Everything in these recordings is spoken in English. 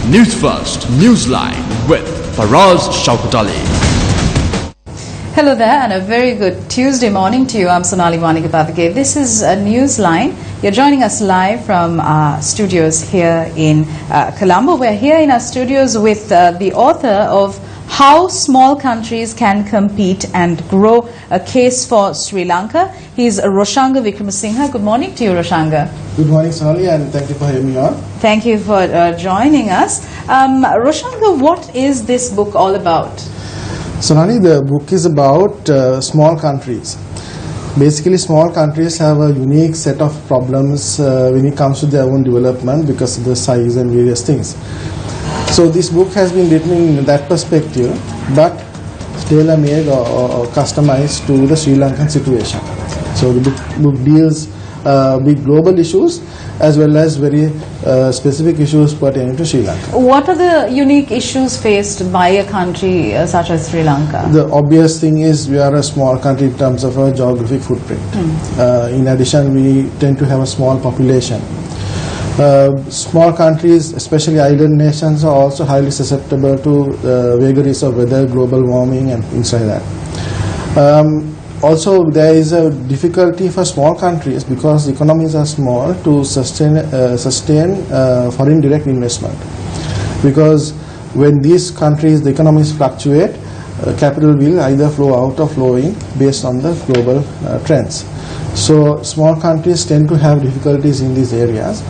News First, Newsline with Faraz Shaukat Ali. Hello there and a very good Tuesday morning to you. I'm Sonali Vanikapatake. This is Newsline. You're joining us live from our studios here in Colombo. We're here in our studios with the author of How Small Countries Can Compete and Grow, a Case for Sri Lanka. He's Roshanga Wickramasinghe. Good morning to you, Roshanga. Good morning, Sonali, and thank you for having me on. Thank you for joining us. Roshanga, what is this book all about? Sonali, the book is about small countries. Basically, small countries have a unique set of problems when it comes to their own development because of the size and various things. So this book has been written in that perspective, but tailor-made or customized to the Sri Lankan situation. So the book deals with global issues as well as very specific issues pertaining to Sri Lanka. What are the unique issues faced by a country such as Sri Lanka? The obvious thing is we are a small country in terms of our geographic footprint. In addition, we tend to have a small population. Small countries, especially island nations, are also highly susceptible to vagaries of weather, global warming and things like that. Also, there is a difficulty for small countries because economies are small to sustain foreign direct investment. Because when these countries, the economies fluctuate, capital will either flow out or flow in based on the global trends. So small countries tend to have difficulties in these areas,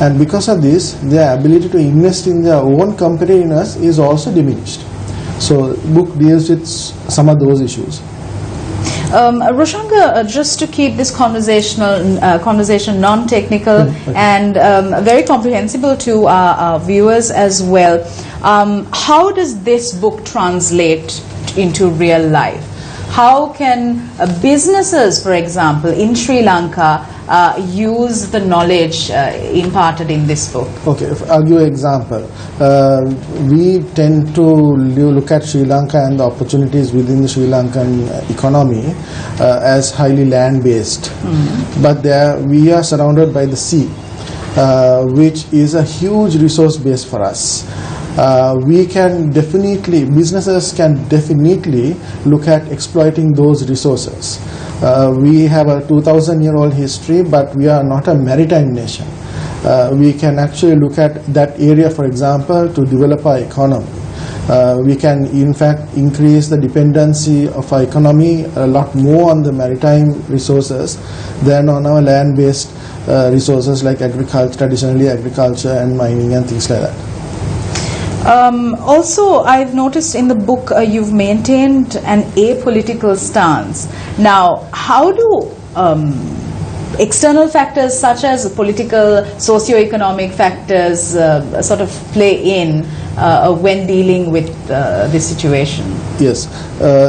and because of this, their ability to invest in their own competitiveness is also diminished. So the book deals with some of those issues. Roshanga, just to keep this conversation non-technical and very comprehensible to our viewers as well, how does this book translate into real life? How can businesses, for example, in Sri Lanka use the knowledge imparted in this book? Okay, I'll give you an example. We tend to look at Sri Lanka and the opportunities within the Sri Lankan economy as highly land-based. But we are surrounded by the sea, which is a huge resource base for us. Businesses can definitely look at exploiting those resources. We have a 2,000-year-old history, but we are not a maritime nation. We can actually look at that area, for example, to develop our economy. We can, in fact, increase the dependency of our economy a lot more on the maritime resources than on our land-based resources like agriculture, traditionally agriculture and mining and things like that. Also, I've noticed in the book you've maintained an apolitical stance. Now, how do external factors such as political, socio-economic factors sort of play in when dealing with this situation? Yes,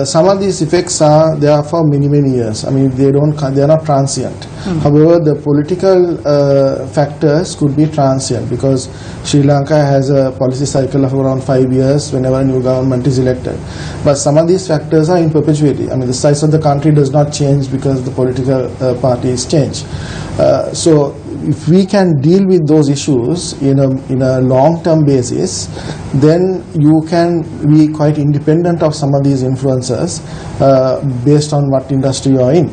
some of these effects are there for many years. I mean, they are not transient. However, the political factors could be transient because Sri Lanka has a policy cycle of around 5 years whenever a new government is elected. But some of these factors are in perpetuity. I mean, the size of the country does not change because the political parties change. So if we can deal with those issues in a long-term basis, then you can be quite independent of some of these influences based on what industry you are in.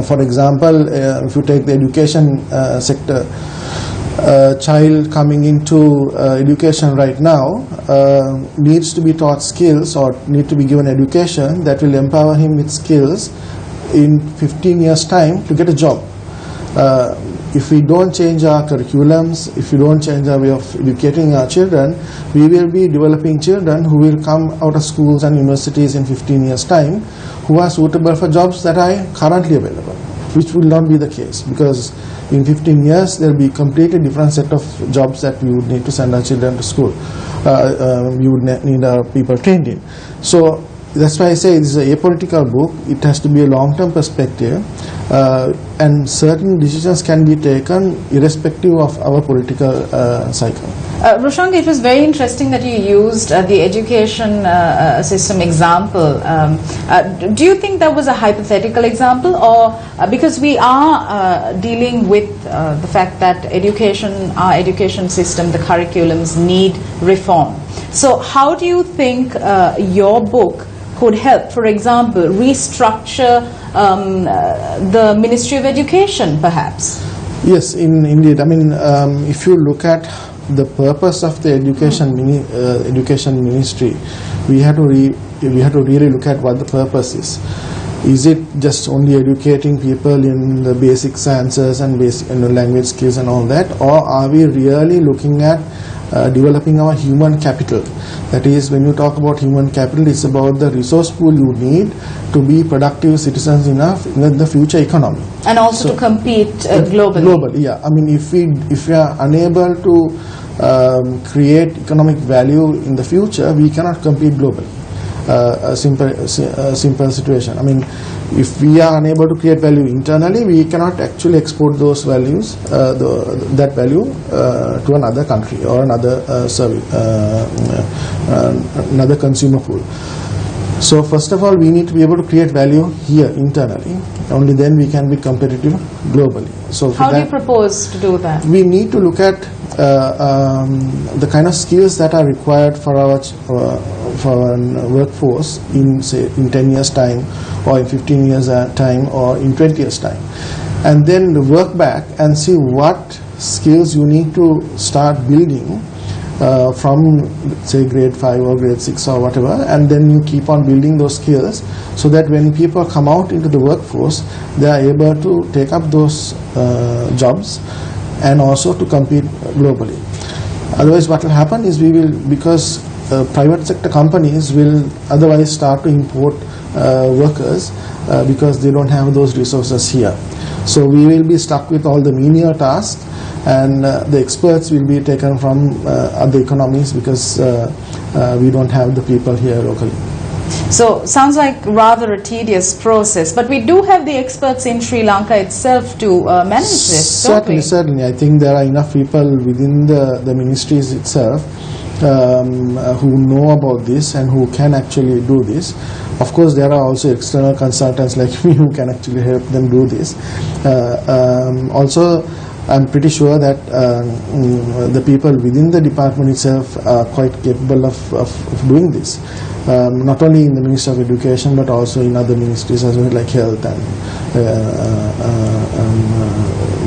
For example, if you take the education sector, a child coming into education right now needs to be taught skills or need to be given education that will empower him with skills in 15 years' time to get a job. If we don't change our curriculums, if we don't change our way of educating our children, we will be developing children who will come out of schools and universities in 15 years' time who are suitable for jobs that are currently available, which will not be the case because in 15 years there will be a completely different set of jobs that we would need to send our children to school. We would need our people trained in. So that's why I say this is a apolitical book. It has to be a long-term perspective, and certain decisions can be taken irrespective of our political cycle. Roshanga, it was very interesting that you used the education system example. Do you think that was a hypothetical example, or because we are dealing with the fact that our education system, the curriculums need reform? So how do you think your book could help, for example, restructure the Ministry of Education, perhaps? Yes, indeed. I mean, if you look at the purpose of the education ministry, we have to really look at what the purpose is. Is it just only educating people in the basic sciences and basic language skills and all that, or are we really looking at developing our human capital? That is, when you talk about human capital, it's about the resource pool you need to be productive citizens enough in the future economy. And also to compete globally. Globally, yeah. I mean, if we are unable to create economic value in the future, we cannot compete globally. A simple situation. I mean, if we are unable to create value internally, we cannot actually export those values, that value to another country or another another consumer pool. So first of all, we need to be able to create value here internally. Only then we can be competitive globally. So how do you propose to do that? We need to look at the kind of skills that are required for our workforce in, say, in 10 years time, or in 15 years time, or in 20 years time, and then work back and see what skills you need to start building from, say, grade 5 or grade 6 or whatever, and then you keep on building those skills so that when people come out into the workforce, they are able to take up those jobs and also to compete globally. Otherwise, what will happen is because private sector companies will otherwise start to import workers because they don't have those resources here. So we will be stuck with all the menial tasks, and the experts will be taken from other economies because we don't have the people here locally. So sounds like rather a tedious process, but we do have the experts in Sri Lanka itself to manage this, don't we? Certainly. I think there are enough people within the ministries itself who know about this and who can actually do this. Of course, there are also external consultants like me who can actually help them do this. Also, I'm pretty sure that the people within the department itself are quite capable of doing this. Not only in the Ministry of Education, but also in other ministries as well, like health and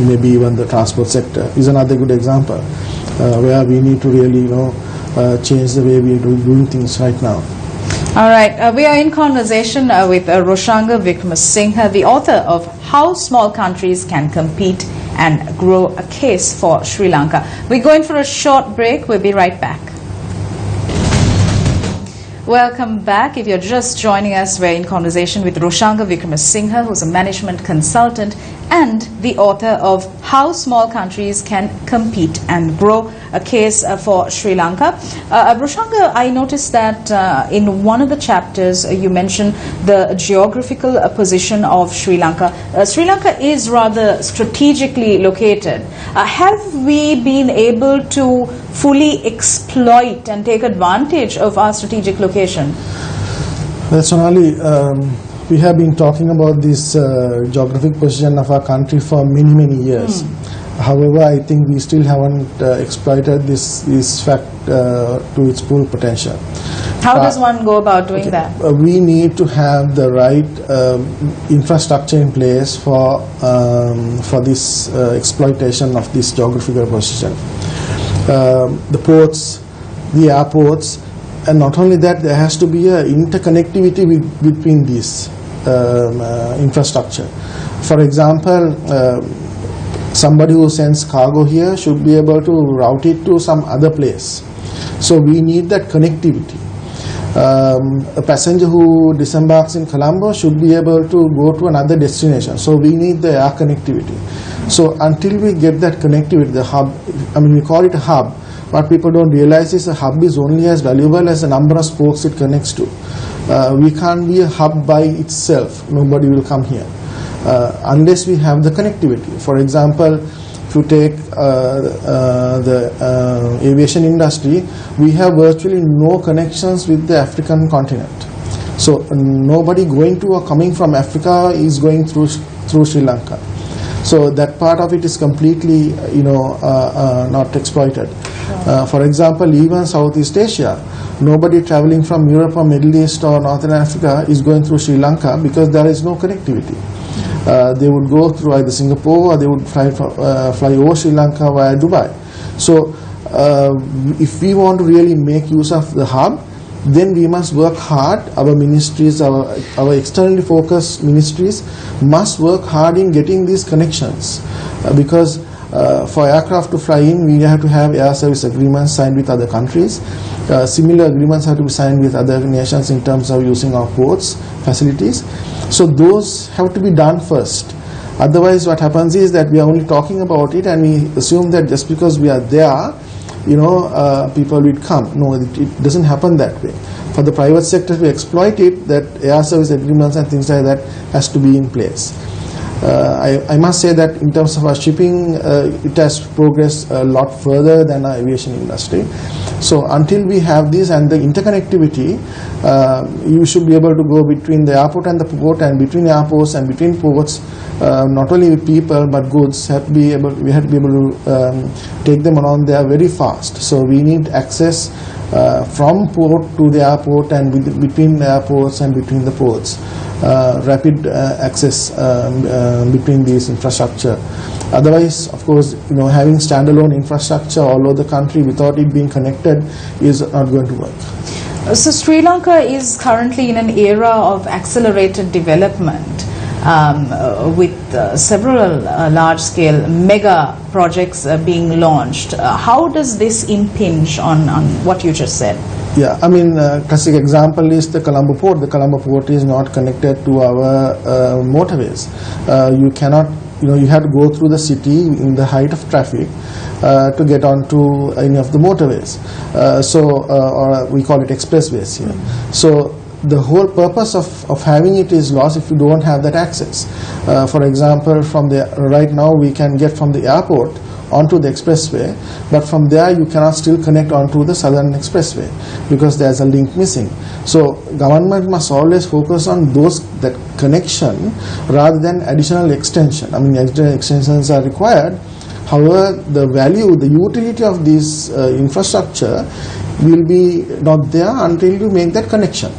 maybe even the transport sector is another good example where we need to really, change the way we are doing things right now. All right, we are in conversation with Roshanga Wickramasinghe, the author of How Small Countries Can Compete and Grow, a Case for Sri Lanka. We're going for a short break. We'll be right back. Welcome back. If you're just joining us, we're in conversation with Roshanga Wickramasinghe, who's a management consultant and the author of How Small Countries Can Compete and Grow, a Case for Sri Lanka. Roshanga, I noticed that in one of the chapters you mentioned the geographical position of Sri Lanka. Sri Lanka is rather strategically located. Have we been able to fully exploit and take advantage of our strategic location? Well, Sonali, we have been talking about this geographic position of our country for many years. However, I think we still haven't exploited this fact to its full potential. How does one go about doing that? We need to have the right infrastructure in place for this exploitation of this geographical position. The ports, the airports, and not only that, there has to be an interconnectivity between these infrastructure. For example, somebody who sends cargo here should be able to route it to some other place. So we need that connectivity. A passenger who disembarks in Colombo should be able to go to another destination. So we need the air connectivity. So until we get that connectivity, the hub, we call it a hub. What people don't realize is a hub is only as valuable as the number of spokes it connects to. We can't be a hub by itself. Nobody will come here unless we have the connectivity. For example, if you take the aviation industry, we have virtually no connections with the African continent. So nobody going to or coming from Africa is going through Sri Lanka. So that part of it is completely, not exploited. For example, even Southeast Asia, nobody traveling from Europe or Middle East or Northern Africa is going through Sri Lanka because there is no connectivity. They would go through either Singapore or they would fly over Sri Lanka via Dubai. So if we want to really make use of the hub, then we must work hard. Our ministries, our externally focused ministries must work hard in getting these connections, because for aircraft to fly in, we have to have air service agreements signed with other countries. Similar agreements have to be signed with other nations in terms of using our ports, facilities. So those have to be done first. Otherwise, what happens is that we are only talking about it and we assume that just because we are there, people will come. No, it doesn't happen that way. For the private sector to exploit it, that air service agreements and things like that has to be in place. I must say that in terms of our shipping, it has progressed a lot further than our aviation industry. So until we have this and the interconnectivity, you should be able to go between the airport and the port, and between airports and between ports, not only with people but goods. We have to be able to take them around there very fast. So we need access from port to the airport and between the airports and between the ports. Rapid access between these infrastructure. Otherwise, of course, having standalone infrastructure all over the country without it being connected is not going to work. So Sri Lanka is currently in an era of accelerated development, with several large-scale mega projects being launched. How does this impinge on what you just said? Yeah, classic example is the Colombo port. The Colombo port is not connected to our motorways. You cannot, you have to go through the city in the height of traffic to get onto any of the motorways. Or we call it expressways here. So the whole purpose of having it is lost if you don't have that access. For example, right now we can get from the airport onto the expressway, but from there you cannot still connect onto the southern expressway because there's a link missing. So government must always focus on that connection rather than additional extension. Additional extensions are required. However, the value, the utility of this infrastructure will be not there until you make that connection.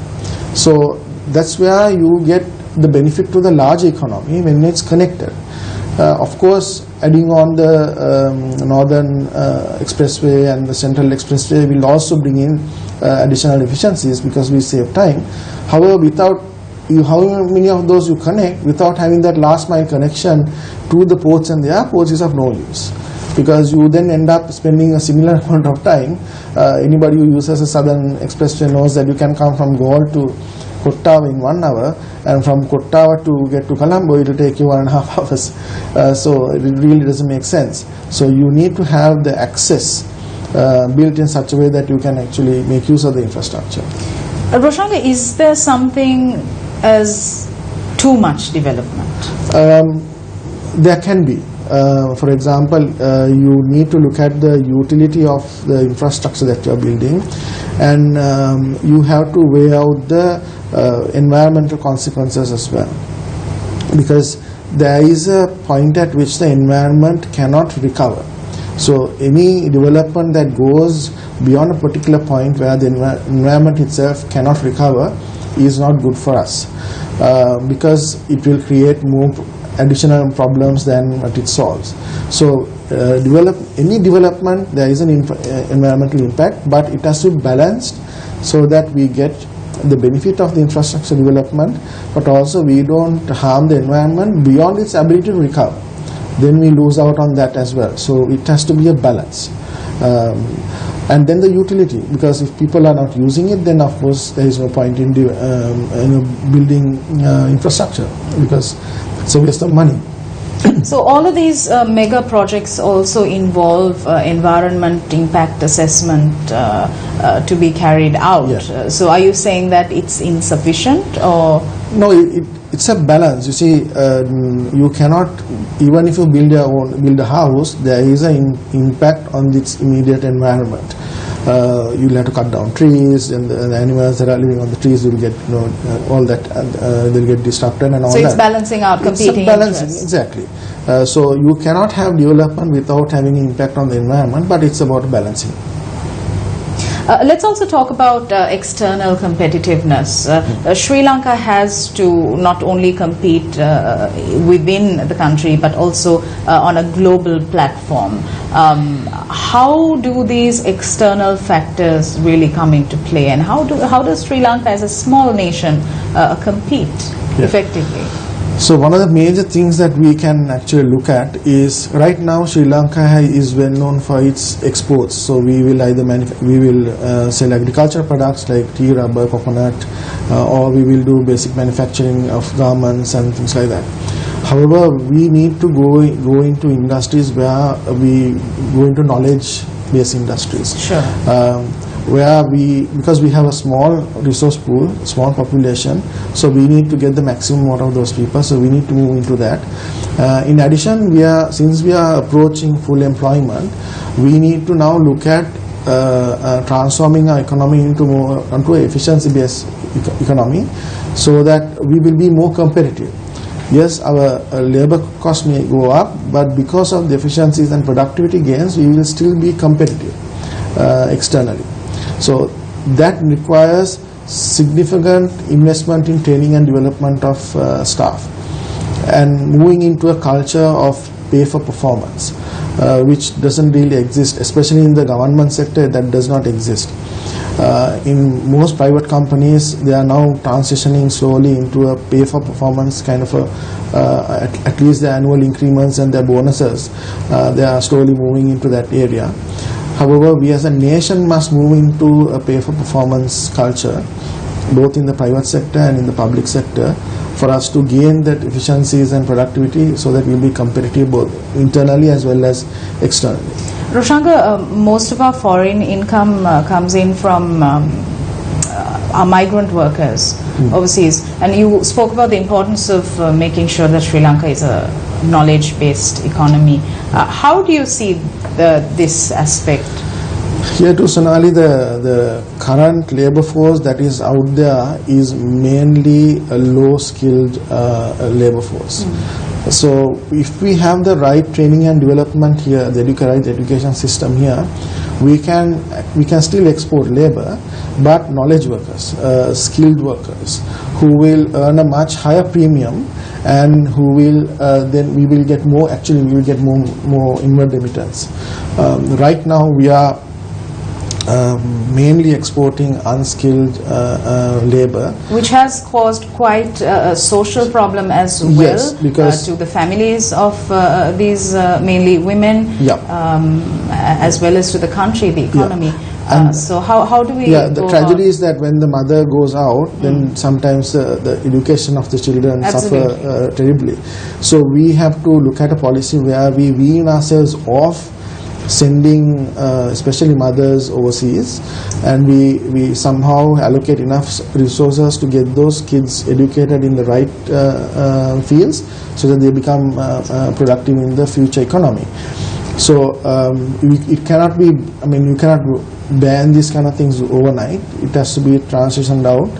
So that's where you get the benefit to the large economy when it's connected. Of course, adding on the northern expressway and the central expressway will also bring in additional efficiencies because we save time. However, how many of those you connect without having that last mile connection to the ports and the airports is of no use, because you then end up spending a similar amount of time. Anybody who uses a southern expressway knows that you can come from Galle to Kottawa in 1 hour, and from Kottawa to get to Colombo it will take you 1.5 hours. So it really doesn't make sense. So you need to have the access built in such a way that you can actually make use of the infrastructure. Roshanga, is there something as too much development? There can be. For example, you need to look at the utility of the infrastructure that you are building, and you have to weigh out the environmental consequences as well, because there is a point at which the environment cannot recover. So any development that goes beyond a particular point where the environment itself cannot recover is not good for us, because it will create more additional problems than what it solves. So any development, there is an environmental impact, but it has to be balanced so that we get the benefit of the infrastructure development, but also we don't harm the environment beyond its ability to recover. Then we lose out on that as well. So it has to be a balance. And then the utility, because if people are not using it, then of course there is no point in building infrastructure, because it's a waste of money. So all of these mega projects also involve environment impact assessment to be carried out. Yeah. So are you saying that it's insufficient, or? No, it's a balance. You see, you cannot, even if you build a house, there is an impact on its immediate environment. You'll have to cut down trees, and the animals that are living on the trees will get, all that, they'll get disrupted and all that. So it's balancing out competing interests. Exactly. So you cannot have development without having an impact on the environment, but it's about balancing. Let's also talk about external competitiveness. Sri Lanka has to not only compete within the country but also on a global platform. How do these external factors really come into play, and how does Sri Lanka as a small nation compete effectively? So one of the major things that we can actually look at is, right now Sri Lanka is well known for its exports. So we will either sell agricultural products like tea, rubber, coconut, or we will do basic manufacturing of garments and things like that. However, we need to go into industries where we go into knowledge-based industries. Sure. Because we have a small resource pool, small population, so we need to get the maximum out of those people, so we need to move into that. In addition, since we are approaching full employment, we need to now look at transforming our economy onto an efficiency-based economy, so that we will be more competitive. Yes, our labor cost may go up, but because of the efficiencies and productivity gains, we will still be competitive externally. So that requires significant investment in training and development of staff, and moving into a culture of pay for performance, which doesn't really exist, especially in the government sector. That does not exist. In most private companies, they are now transitioning slowly into a pay for performance kind of at least the annual increments and their bonuses. They are slowly moving into that area. However, we as a nation must move into a pay for performance culture, both in the private sector and in the public sector, for us to gain that efficiencies and productivity, so that we will be competitive both internally as well as externally. Roshanga, most of our foreign income comes in from our migrant workers overseas, and you spoke about the importance of making sure that Sri Lanka is a knowledge-based economy. How do you see this aspect? Here too, Sonali, the current labor force that is out there is mainly a low-skilled labor force. So if we have the right training and development here, the right education system here, we can still export labor, but knowledge workers, skilled workers, who will earn a much higher premium, and who will then we will get more inward remittance. Right now we are mainly exporting unskilled labor, which has caused quite a social problem as well. Yes, because to the families of these mainly women, as well as to the country, the economy. So how do we the tragedy is that when the mother goes out, then sometimes the education of the children suffer terribly. So we have to look at a policy where we wean ourselves off sending especially mothers overseas, and we somehow allocate enough resources to get those kids educated in the right fields, so that they become productive in the future economy. So it cannot be, you cannot ban these kind of things overnight. It has to be transitioned out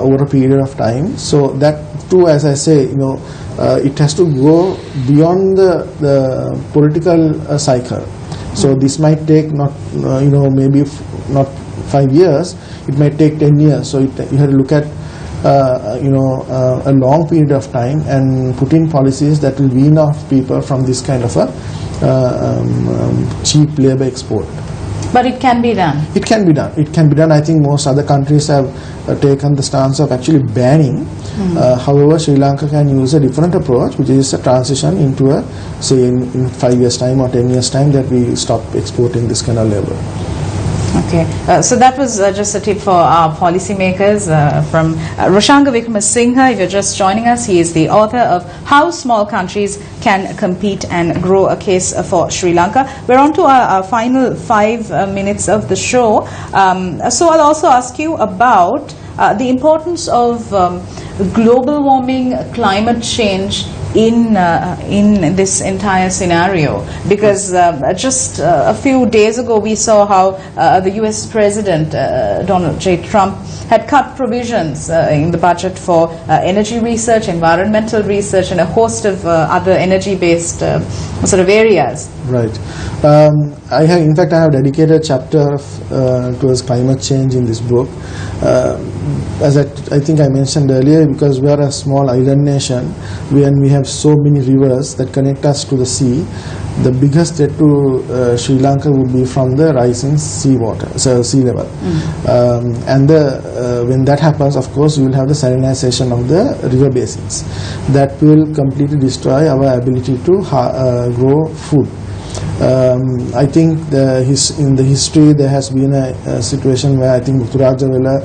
over a period of time. So that too, as I say, it has to go beyond the political cycle. So this might take maybe not 5 years, it might take 10 years. So you have to look at a long period of time and put in policies that will wean off people from this kind of a cheap labor export. But it can be done. It can be done. It can be done. I think most other countries have taken the stance of actually banning. However, Sri Lanka can use a different approach, which is a transition into a, say, in 5 years' time or 10 years' time, that we stop exporting this kind of labor. Okay, so that was just a tip for our policymakers from Roshanga Wickramasinghe. If you're just joining us, he is the author of How Small Countries Can Compete and Grow, a Case for Sri Lanka. We're on to our final 5 minutes of the show. So I'll also ask you about the importance of global warming, climate change in this entire scenario? Because just a few days ago we saw how the US President Donald J. Trump had cut provisions in the budget for energy research, environmental research, and a host of other energy-based sort of areas. Right. In fact, I have dedicated a chapter towards climate change in this book. As I think I mentioned earlier, because we are a small island nation, and we have so many rivers that connect us to the sea, the biggest threat to Sri Lanka would be from the rising sea level. And when that happens, of course, you will have the salinization of the river basins. That will completely destroy our ability to grow food. I think in the history there has been a situation where I think Uttarajavela,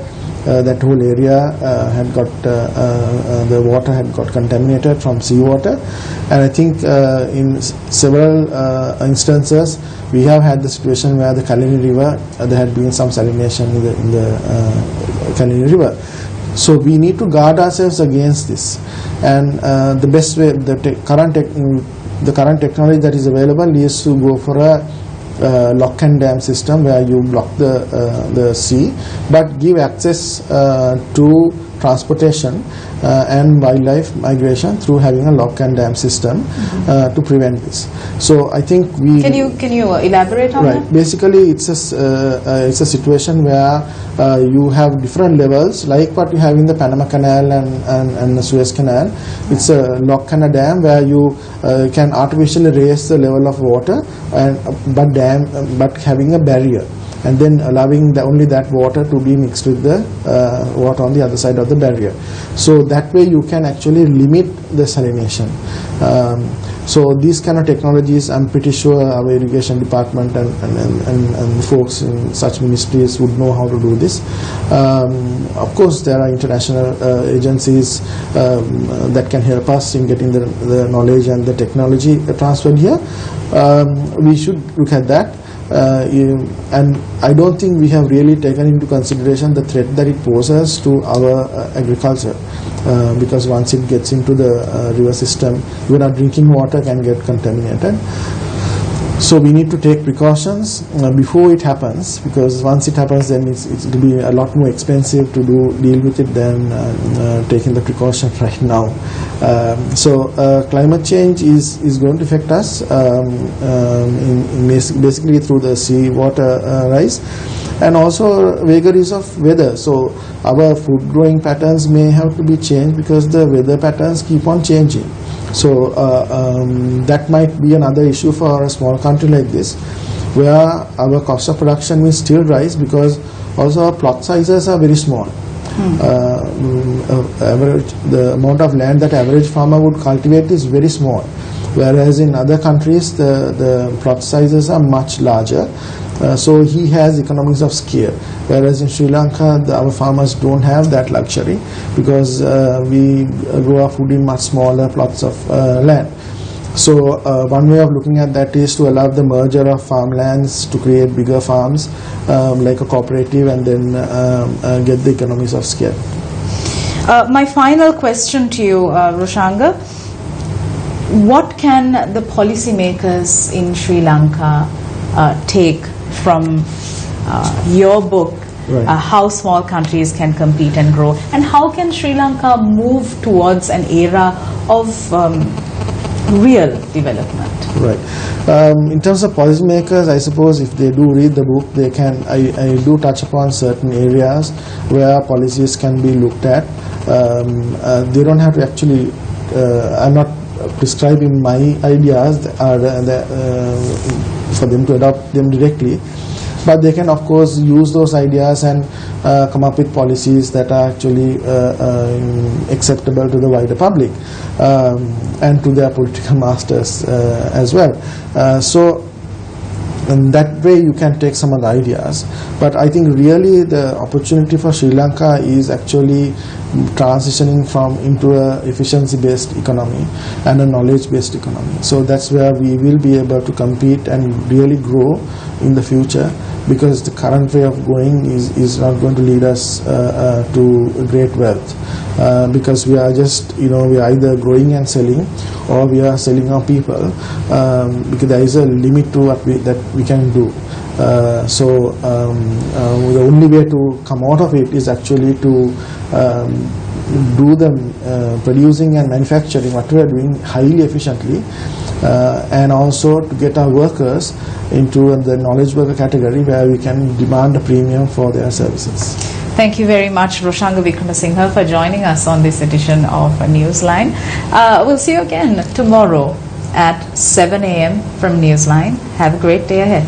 that whole area had got the water had got contaminated from seawater, and I think in several instances we have had the situation where the Kalini River there had been some salination in the Kalini River. So we need to guard ourselves against this, and the best way, the current technology that is available is to go for a lock and dam system where you block the sea but give access to transportation and wildlife migration through having a lock and dam system to prevent this. So I think we can you elaborate on that? Right. Basically, it's a situation where you have different levels, like what you have in the Panama Canal and the Suez Canal. It's a lock and a dam where you can artificially raise the level of water, but having a barrier, and then allowing only that water to be mixed with the water on the other side of the barrier. So that way you can actually limit the salination. So these kind of technologies, I'm pretty sure our irrigation department and folks in such ministries would know how to do this. Of course, there are international agencies that can help us in getting the knowledge and the technology transferred here. We should look at that. And I don't think we have really taken into consideration the threat that it poses to our agriculture, because once it gets into the river system, even our drinking water can get contaminated. So we need to take precautions before it happens, because once it happens, then it will be a lot more expensive to deal with it than taking the precaution right now. So climate change is going to affect us basically through the sea water rise, and also vagaries of weather. So our food growing patterns may have to be changed because the weather patterns keep on changing. So that might be another issue for a small country like this, where our cost of production will still rise because also our plot sizes are very small. The amount of land that average farmer would cultivate is very small, whereas in other countries the plot sizes are much larger. So he has economies of scale, whereas in Sri Lanka our farmers don't have that luxury, because we grow our food in much smaller plots of land. So one way of looking at that is to allow the merger of farmlands to create bigger farms, like a cooperative, and then get the economies of scale. My final question to you, Roshanga, what can the policymakers in Sri Lanka take from your book, right, how small countries can compete and grow, and how can Sri Lanka move towards an era of real development? Right. In terms of policymakers, I suppose if they do read the book, they can. I do touch upon certain areas where policies can be looked at. They don't have to actually. I'm not prescribing my ideas for them to adopt them directly, but they can of course use those ideas and come up with policies that are actually acceptable to the wider public and to their political masters as well. So in that way you can take some of the ideas, but I think really the opportunity for Sri Lanka is actually transitioning into a efficiency based economy and a knowledge based economy. So that's where we will be able to compete and really grow in the future, because the current way of going is not going to lead us to great wealth. because we are just, we are either growing and selling, or we are selling our people, because there is a limit to what that we can do. So the only way to come out of it is actually to do the producing and manufacturing what we are doing highly efficiently, and also to get our workers into the knowledge worker category where we can demand a premium for their services. Thank you very much, Roshanga Wickramasinghe, for joining us on this edition of Newsline. We'll see you again tomorrow at 7 a.m. from Newsline. Have a great day ahead.